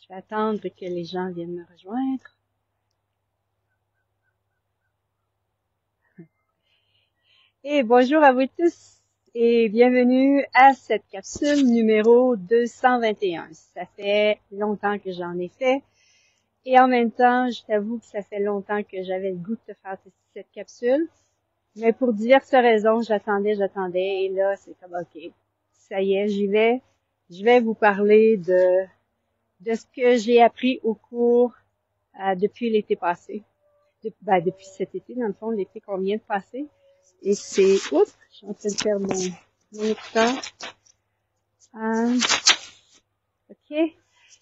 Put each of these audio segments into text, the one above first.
Je vais attendre que les gens viennent me rejoindre. Et bonjour à vous tous et bienvenue à cette capsule numéro 221. Ça fait longtemps que j'en ai fait et en même temps, je t'avoue que ça fait longtemps que j'avais le goût de te faire cette capsule. Mais pour diverses raisons, j'attendais et là, c'est comme OK, ça y est, j'y vais. Je vais vous parler de ce que j'ai appris au cours depuis l'été passé. Depuis cet été, dans le fond, l'été qu'on vient de passer. Et c'est, oups, je suis en train de faire mon écran. OK.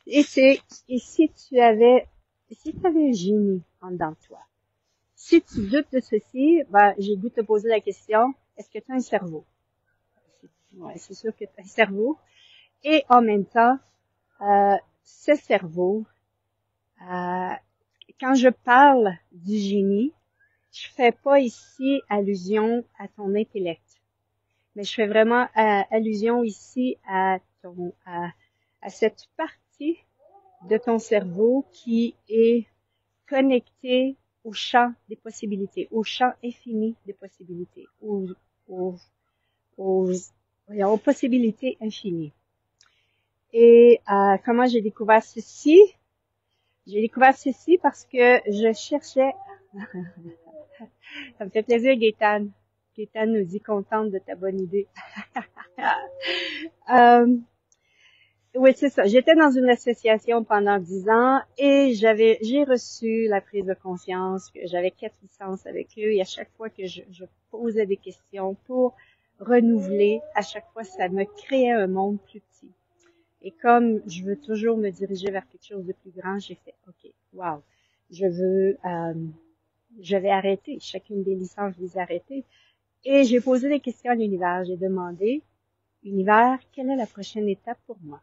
Et si tu avais un génie en dedans de toi, si tu doutes de ceci, j'ai le goût de te poser la question, est-ce que tu as un cerveau? Ouais, c'est sûr que tu as un cerveau. Et en même temps, ce cerveau, quand je parle du génie, je fais pas ici allusion à ton intellect, mais je fais vraiment allusion ici à cette partie de ton cerveau qui est connectée au champ des possibilités, au champ infini des possibilités, aux possibilités infinies. Et comment j'ai découvert ceci? J'ai découvert ceci parce que je cherchais... Ça me fait plaisir, Gaëtan. Gaëtan nous dit contente de ta bonne idée. Oui, c'est ça. J'étais dans une association pendant 10 ans et j'ai reçu la prise de conscience que j'avais 4 licences avec eux et à chaque fois que je posais des questions pour renouveler, à chaque fois, ça me créait un monde plus petit. Et comme je veux toujours me diriger vers quelque chose de plus grand, j'ai fait, OK, wow, je vais arrêter. Chacune des licences, je les ai arrêtées. Et j'ai posé des questions à l'univers. J'ai demandé, univers, quelle est la prochaine étape pour moi?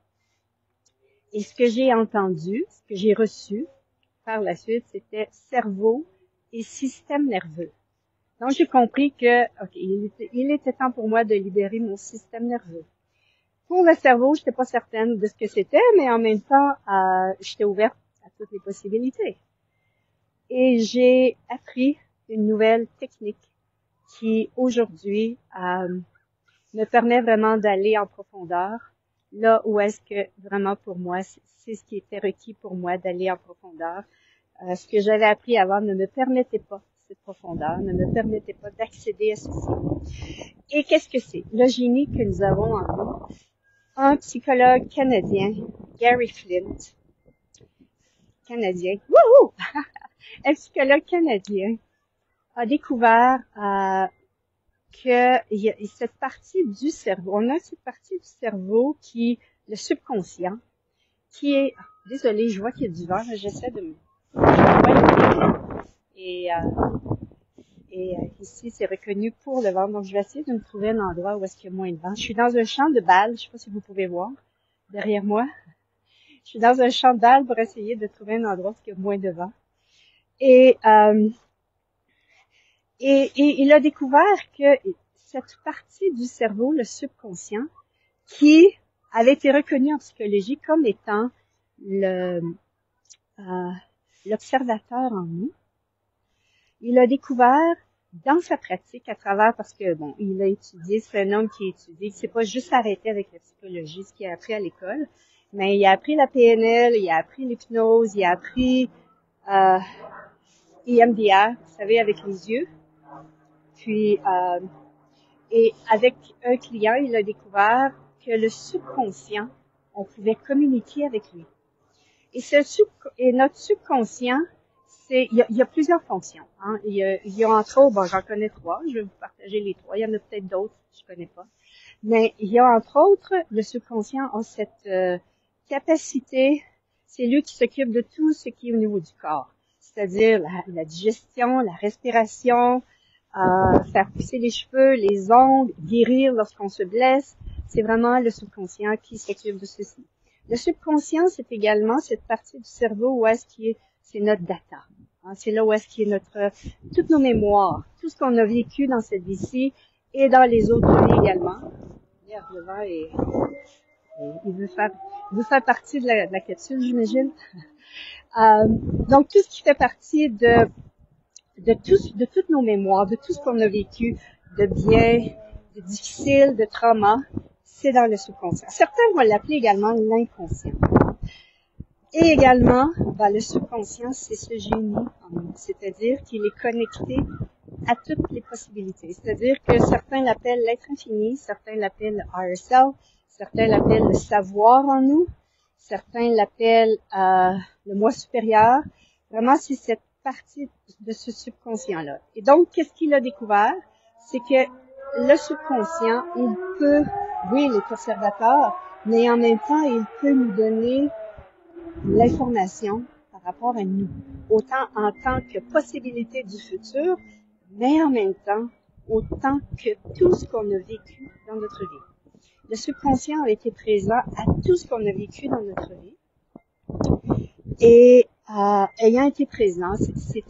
Et ce que j'ai entendu, ce que j'ai reçu par la suite, c'était cerveau et système nerveux. Donc, j'ai compris que, OK, il était temps pour moi de libérer mon système nerveux. Pour le cerveau, je n'étais pas certaine de ce que c'était, mais en même temps, j'étais ouverte à toutes les possibilités. Et j'ai appris une nouvelle technique qui, aujourd'hui, me permet vraiment d'aller en profondeur, là où est-ce que, vraiment pour moi, c'est ce qui était requis pour moi, d'aller en profondeur. Ce que j'avais appris avant ne me permettait pas cette profondeur, ne me permettait pas d'accéder à ceci. Et qu'est-ce que c'est? Le génie que nous avons en nous. Un psychologue canadien, Gary Flint, wouhou! Un psychologue canadien a découvert que il y a cette partie du cerveau, on a cette partie du cerveau qui, le subconscient, qui est, désolé, je vois qu'il y a du vent, j'essaie de me, et ici c'est reconnu pour le vent, donc je vais essayer de me trouver un endroit où est-ce qu'il y a moins de vent. Je suis dans un champ de balles, je sais pas si vous pouvez voir derrière moi. Je suis dans un champ de balles pour essayer de trouver un endroit où il y a moins de vent. Et il a découvert que cette partie du cerveau, le subconscient, qui avait été reconnue en psychologie comme étant l'observateur en nous, il a découvert dans sa pratique à travers, parce que bon, il a étudié, c'est un homme qui a étudié, il s'est pas juste arrêté avec la psychologie, ce qu'il a appris à l'école, mais il a appris la PNL, il a appris l'hypnose, il a appris EMDR, vous savez, avec les yeux. Puis, et avec un client, il a découvert que le subconscient, on pouvait communiquer avec lui. Et notre subconscient, il y a plusieurs fonctions. Hein. Il y a entre autres, j'en connais 3, je vais vous partager les 3. Il y en a peut-être d'autres, je connais pas. Mais il y a entre autres, le subconscient a cette capacité, c'est lui qui s'occupe de tout ce qui est au niveau du corps. C'est-à-dire la digestion, la respiration, faire pousser les cheveux, les ongles, guérir lorsqu'on se blesse. C'est vraiment le subconscient qui s'occupe de ceci. Le subconscient, c'est également cette partie du cerveau où est-ce qu'il est, c'est notre data. Hein, c'est là où est-ce qu'il est toutes nos mémoires, tout ce qu'on a vécu dans cette vie-ci et dans les autres vies également. Merde, le vent est Il veut faire partie de la capsule, j'imagine. Donc, tout ce qui fait partie de toutes nos mémoires, de tout ce qu'on a vécu, de bien, de difficile, de trauma, c'est dans le subconscient. Certains vont l'appeler également l'inconscient. Et également, le subconscient, c'est ce génie en nous, c'est-à-dire qu'il est connecté à toutes les possibilités. C'est-à-dire que certains l'appellent l'être infini, certains l'appellent higher self, certains l'appellent le savoir en nous, certains l'appellent le moi supérieur. Vraiment, c'est cette partie de ce subconscient-là. Et donc, qu'est-ce qu'il a découvert? C'est que le subconscient, il peut, oui, il est observateur, mais en même temps, il peut nous donner l'information par rapport à nous, autant en tant que possibilité du futur, mais en même temps, autant que tout ce qu'on a vécu dans notre vie. Le subconscient a été présent à tout ce qu'on a vécu dans notre vie. Et ayant été présent, c'est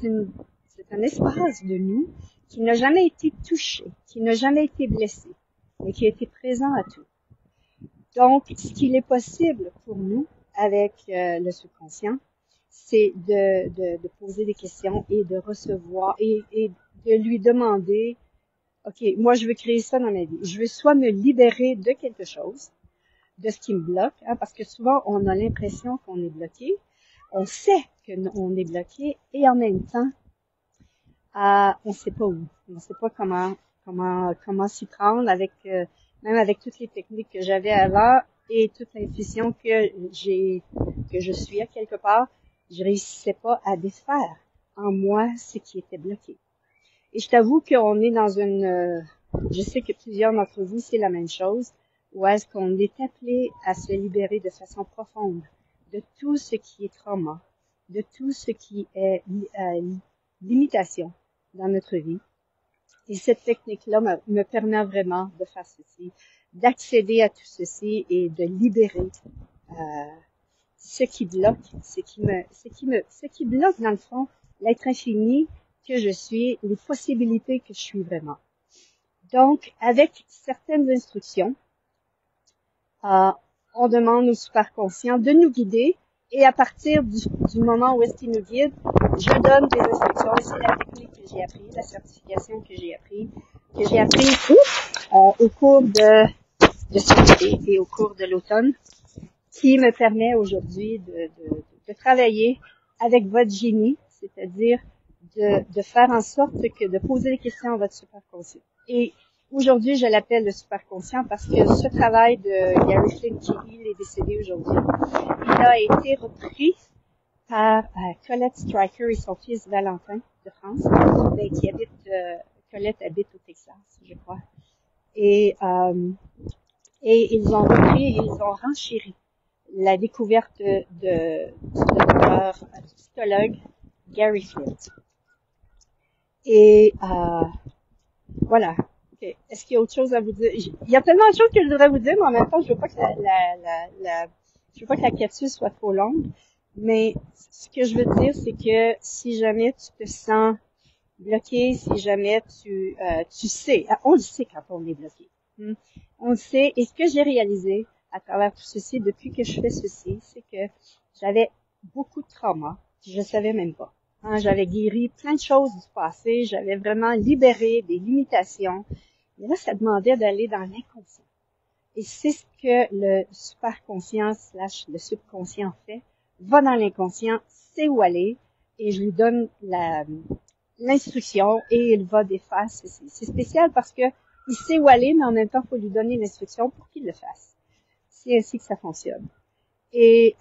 un espace de nous qui n'a jamais été touché, qui n'a jamais été blessé, mais qui a été présent à tout. Donc, ce qu'il est possible pour nous avec le subconscient, c'est de poser des questions et de recevoir et de lui demander, OK, moi je veux créer ça dans ma vie. Je veux soit me libérer de quelque chose, de ce qui me bloque, parce que souvent on a l'impression qu'on est bloqué, on sait qu'on est bloqué et en même temps, on sait pas où, on sait pas comment s'y prendre avec même avec toutes les techniques que j'avais avant et toute l'intuition que je suis à quelque part, je réussissais pas à défaire en moi ce qui était bloqué. Et je t'avoue qu'on est dans je sais que plusieurs d'entre vous, c'est la même chose, où est-ce qu'on est appelé à se libérer de façon profonde de tout ce qui est trauma, de tout ce qui est limitation dans notre vie. Et cette technique-là me permet vraiment de faire ceci, d'accéder à tout ceci et de libérer ce qui bloque, ce qui bloque dans le fond l'être infini que je suis, les possibilités que je suis vraiment. Donc, avec certaines instructions, on demande au superconscient de nous guider et à partir du moment où est-ce qu'il nous guide, je donne des instructions et c'est la technique que j'ai appris, la certification que j'ai appris au cours de cet été et au cours de l'automne qui me permet aujourd'hui de travailler avec votre génie, c'est-à-dire de faire en sorte que de poser des questions à votre superconscient. Et aujourd'hui, je l'appelle le superconscient parce que ce travail de Gary Flynn, qui il est décédé aujourd'hui, il a été repris par Colette Stryker et son fils Valentin de France, qui habite, Colette habite au Texas, je crois. Et ils ont repris et ils ont renchéri la découverte du docteur, du psychologue Gary Flynn. Et voilà. Okay. Est-ce qu'il y a autre chose à vous dire? Il y a tellement de choses que je voudrais vous dire, mais en même temps, je veux pas que je veux pas que la capsule soit trop longue. Mais ce que je veux dire, c'est que si jamais tu te sens bloqué, si jamais tu sais, on le sait quand on est bloqué. On le sait. Et ce que j'ai réalisé à travers tout ceci, depuis que je fais ceci, c'est que j'avais beaucoup de traumas. Je savais même pas. J'avais guéri plein de choses du passé. J'avais vraiment libéré des limitations. Mais là, ça demandait d'aller dans l'inconscient. Et c'est ce que le superconscient / le subconscient fait. Va dans l'inconscient, sait où aller, et je lui donne l'instruction, et il va défaire ceci. C'est spécial parce que il sait où aller, mais en même temps, il faut lui donner l'instruction pour qu'il le fasse. C'est ainsi que ça fonctionne. Et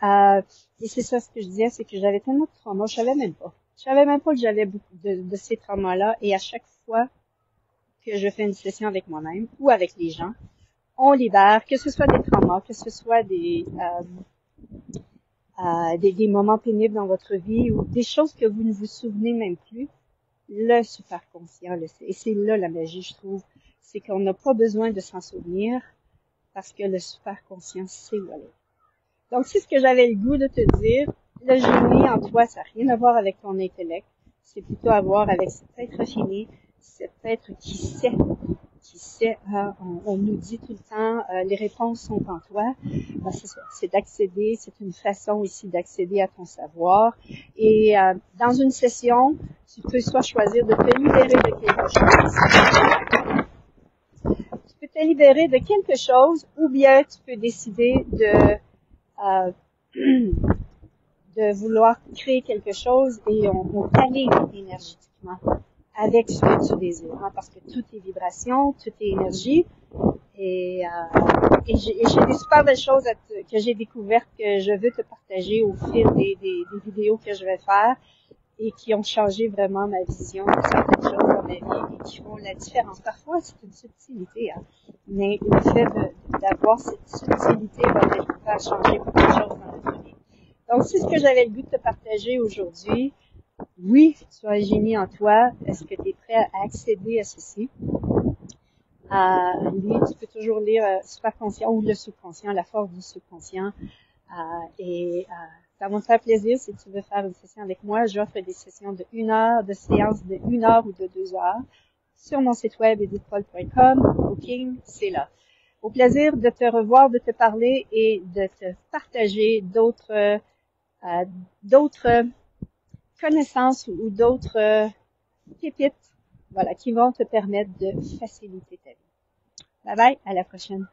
c'est ça ce que je disais, c'est que j'avais tellement de traumas, je savais même pas. Je savais même pas que j'avais beaucoup de ces traumas-là, et à chaque fois que je fais une session avec moi-même ou avec les gens, on libère, que ce soit des traumas, que ce soit des moments pénibles dans votre vie ou des choses que vous ne vous souvenez même plus, le superconscient le sait. Et c'est là la magie, je trouve, c'est qu'on n'a pas besoin de s'en souvenir parce que le superconscient sait où aller. Donc, c'est ce que j'avais le goût de te dire. Le génie en toi, ça n'a rien à voir avec ton intellect. C'est plutôt à voir avec cet être infini, cet être qui qui sait, on nous dit tout le temps, les réponses sont en toi. Ben, c'est d'accéder, c'est une façon ici d'accéder à ton savoir. Et dans une session, tu peux soit choisir de te libérer de quelque chose. Tu peux te libérer de quelque chose, ou bien tu peux décider de vouloir créer quelque chose et on t'allie énergétiquement avec ce que tu désires, hein, parce que tout est vibration, tout est énergie. Et j'ai des super belles choses que j'ai découvertes que je veux te partager au fil des vidéos que je vais faire et qui ont changé vraiment ma vision de certaines choses dans ma vie et qui font la différence. Parfois, c'est une subtilité, hein, mais le fait d'avoir cette subtilité va peut-être faire changer beaucoup de choses dans notre vie. Donc, c'est ce que j'avais le goût de te partager aujourd'hui. Oui, tu as un génie en toi. Est-ce que tu es prêt à accéder à ceci? Lui, tu peux toujours lire Superconscient ou le subconscient, la force du subconscient. Ça va me faire plaisir si tu veux faire une session avec moi. J'offre des sessions de 1 heure, de séances de 1 heure ou de 2 heures sur mon site web edithpaul.com. Booking, c'est là. Au plaisir de te revoir, de te parler et de te partager d'autres connaissances ou d'autres pépites, voilà, qui vont te permettre de faciliter ta vie. Bye bye, à la prochaine.